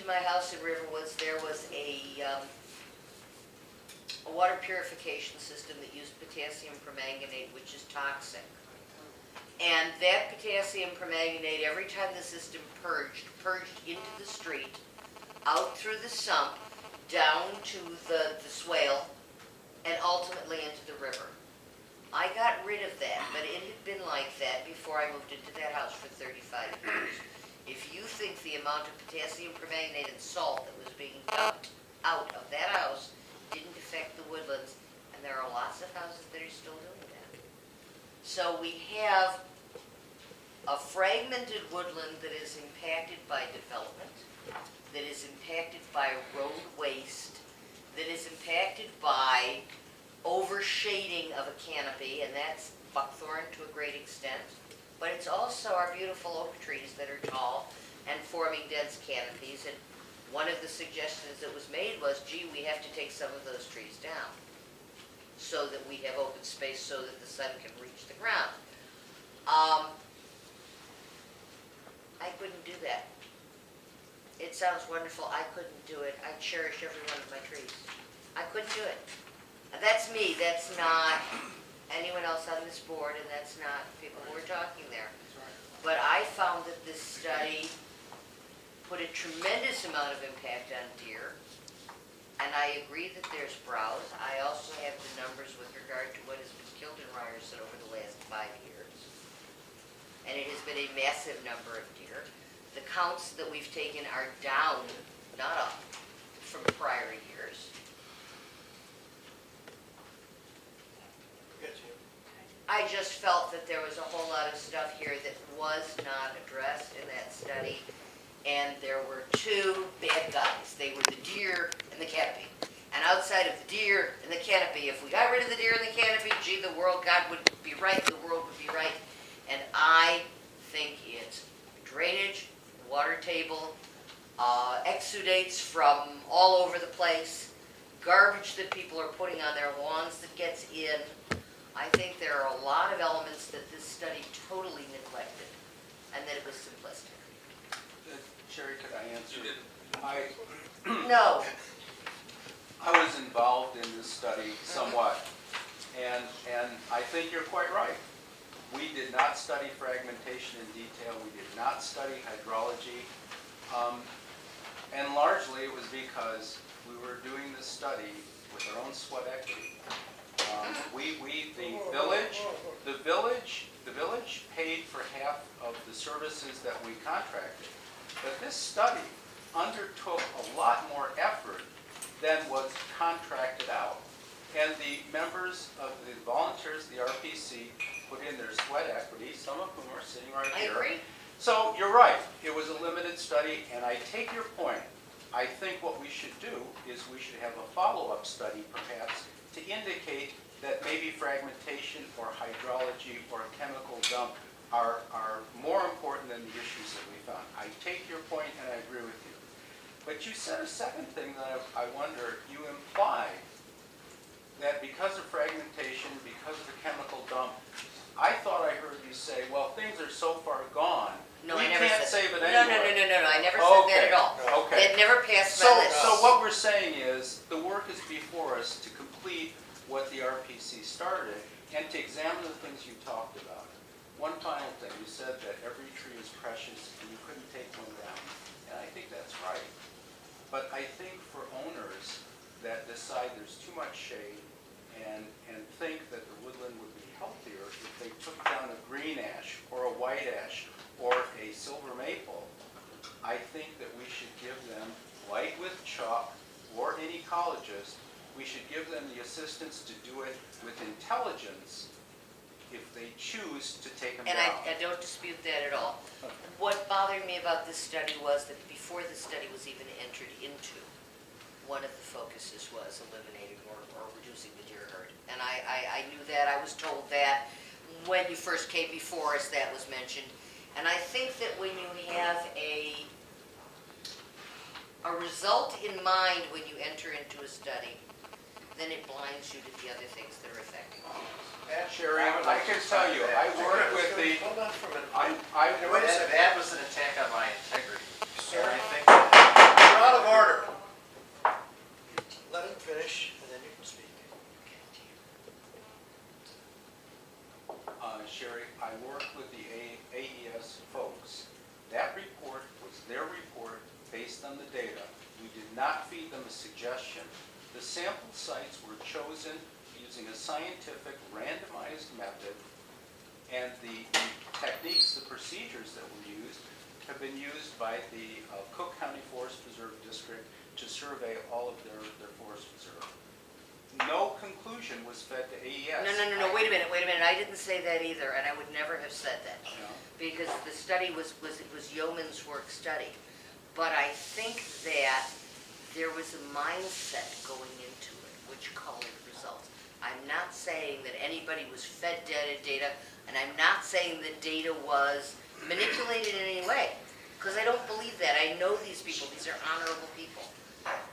to my house in Riverwoods, there was a water purification system that used potassium permanganate, which is toxic. And that potassium permanganate, every time the system purged into the street, out through the sump, down to the swale, and ultimately into the river. I got rid of that, but it had been like that before I moved into that house for 35 years. If you think the amount of potassium permanganate and salt that was being dumped out of that house didn't affect the woodlands, and there are lots of houses that are still doing that. So we have a fragmented woodland that is impacted by development, that is impacted by road waste, that is impacted by overshading of a canopy, and that's buckthorn to a great extent. But it's also our beautiful oak trees that are tall and forming dense canopies. And one of the suggestions that was made was, gee, we have to take some of those trees down so that we have open space so that the sun can reach the ground. I couldn't do that. It sounds wonderful. I couldn't do it. I cherish every one of my trees. I couldn't do it. That's me. That's not anyone else on this board, and that's not people who are talking there. But I found that this study put a tremendous amount of impact on deer, and I agree that there's browse. I also have the numbers with regard to what has been killed in Ryerson over the last 5 years, and it has been a massive number of deer. The counts that we've taken are down, not up, from prior years. I just felt that there was a whole lot of stuff here that was not addressed in that study, and there were two bad guys. They were the deer and the canopy. And outside of the deer and the canopy, if we got rid of the deer and the canopy, gee, the world, God would be right, the world would be right. And I think it's drainage, water table, exudates from all over the place, garbage that people are putting on their lawns that gets in. I think there are a lot of elements that this study totally neglected, and that it was simplistic. Sherry, could I answer? You didn't. No. I was involved in this study somewhat, and I think you're quite right. We did not study fragmentation in detail. We did not study hydrology, and largely it was because we were doing this study with our own sweat equity. The village paid for half of the services that we contracted. But this study undertook a lot more effort than was contracted out. And the members of the volunteers, the RPC, put in their sweat equity, some of whom are sitting right here. I agree. So you're right, it was a limited study, and I take your point. I think what we should do is we should have a follow-up study, perhaps, to indicate that maybe fragmentation or hydrology or chemical dump are more important than the issues that we found. I take your point and I agree with you. But you said a second thing that I wonder, you imply that because of fragmentation, because of the chemical dump, I thought I heard you say, well, things are so far gone, No, we I never can't said save it No, anyway. no, I never said that at all. Okay. It never passed my lips. So what we're saying is, the work is before us to complete what the RPC started and to examine the things you talked about. One final thing, you said that every tree is precious and you couldn't take one down. And I think that's right. But I think for owners that decide there's too much shade and think that the woodland would be healthier if they took down a green ash or a white ash or a silver maple, I think that we should give them, like with chalk or an ecologist, we should give them the assistance to do it with intelligence if they choose to take them And down. I don't dispute that at all. What bothered me about this study was that before the study was even entered into, one of the focuses was eliminating or reducing the deer herd. And I knew that, I was told that. When you first came before us, that was mentioned. And I think that when you have a result in mind when you enter into a study, then it blinds you to the other things that are affecting you. Sherry, I can tell you, I worked with the... Hold on for a minute. I That was an attack on my integrity. Sir? I think sample sites were chosen using a scientific randomized method, and the techniques, the procedures that were used, have been used by the Cook County Forest Preserve District to survey all of their forest preserve. No conclusion was fed to AES. No, wait a minute, I didn't say that either, and I would never have said that. No. Because the study was yeoman's work study. But I think that there was a mindset going into it, which colored results. I'm not saying that anybody was fed data, and I'm not saying that data was manipulated in any way, because I don't believe that. I know these people, these are honorable people.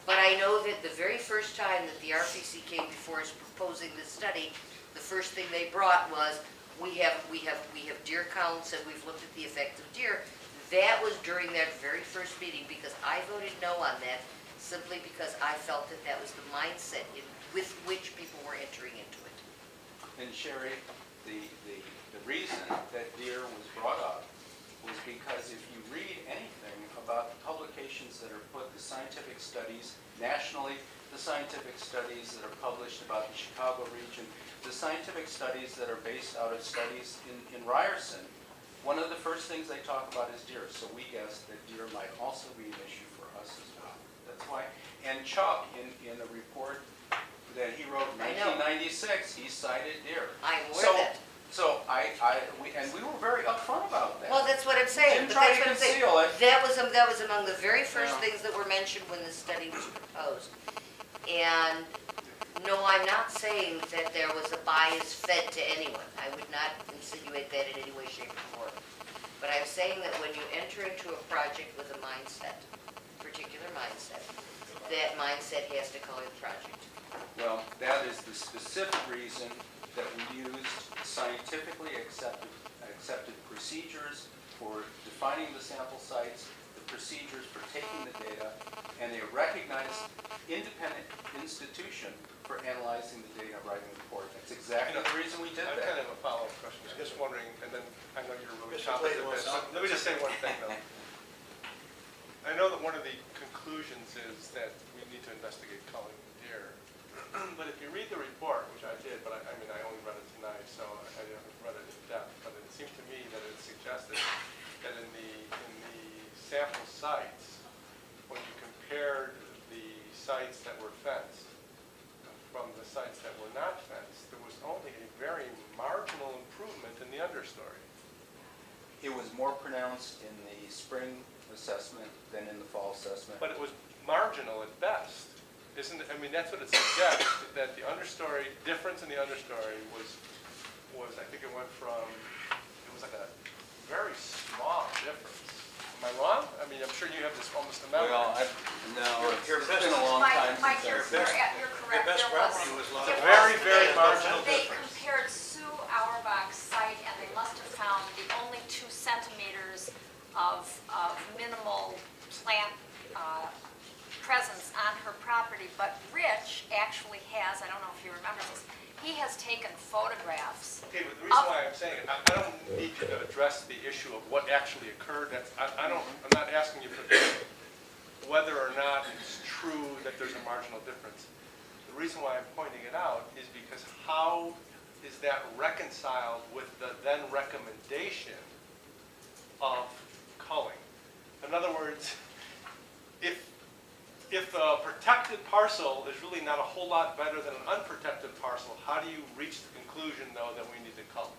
But I know that the very first time that the RPC came before us proposing this study, the first thing they brought was, we have deer counts and we've looked at the effect of deer. That was during that very first meeting, because I voted no on that, simply because I felt that that was the mindset with which people were entering into it. And Sherry, the reason that deer was brought up was because if you read anything about the publications that are put, the scientific studies nationally, the scientific studies that are published about the Chicago region, the scientific studies that are based out of studies in Ryerson, one of the first things they talk about is deer. So we guessed that deer might also be an issue for us as well. That's why. And Chuck, in a report that he wrote in 1996, he cited deer. I'm aware of that. So we were very upfront about that. Well, that's what I'm saying. Didn't but try that's to what I'm saying. conceal it. That was among the very first Yeah. things that were mentioned when the study was proposed. And no, I'm not saying that there was a bias fed to anyone. I would not insinuate that in any way, shape, or form. But I'm saying that when you enter into a project with a mindset, particular mindset, that mindset has to color the project. Well, that is the specific reason that we used scientifically accepted procedures for defining the sample sites, the procedures for taking the data, and a recognized independent institution for analyzing the data, writing the report. That's exactly the reason we did I that. kind of have a follow-up question. I was just wondering, and then I know you're really Mr. competent Clayton at this. wants to- Let me just say one thing, though. I know that one of the conclusions is that we need to investigate culling the deer. But if you read the report, which I did, but I mean, I only read it tonight, so I haven't read it in depth, but it seemed to me that it suggested that in the sample sites, when you compared the sites that were fenced from the sites that were not fenced, there was only a very marginal improvement in the understory. It was more pronounced in the spring assessment than in the fall assessment. But it was marginal at best. Isn't it? I mean, that's what it suggests, that the understory, difference in the understory was I think it went from, it was like a very small difference. Am I wrong? I mean, I'm sure you have this almost a memory. Well, no, it's been a long time Mike, since you're I've Your correct. best There was- property was a lot there of. Very, was- very Yeah, marginal They difference. compared Sue Auerbach's site, and they must have found the only 2 centimeters of minimal plant presence on her property. But Rich actually has, I don't know if you remember this, he has taken photographs. Okay, but the reason why I'm saying it, I don't need you to address the issue of what actually occurred. I'm not asking you for whether or not it's true that there's a marginal difference. The reason why I'm pointing it out is because how is that reconciled with the then recommendation of culling? In other words, if a protected parcel is really not a whole lot better than an unprotected parcel, how do you reach the conclusion, though, that we need to cull?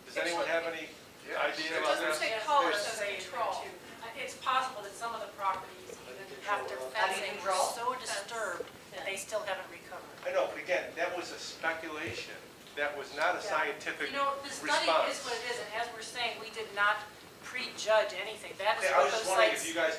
Does anyone have any idea It about doesn't that? say color, it says control. It's possible that some of the properties, even after How do you fencing, were control? so disturbed that they still haven't recovered. I know, but again, that was a speculation. That was not a scientific You know, the study response. is what it is, and as we're saying, we did not prejudge anything. That is Okay, I what was just those wondering sites. if you guys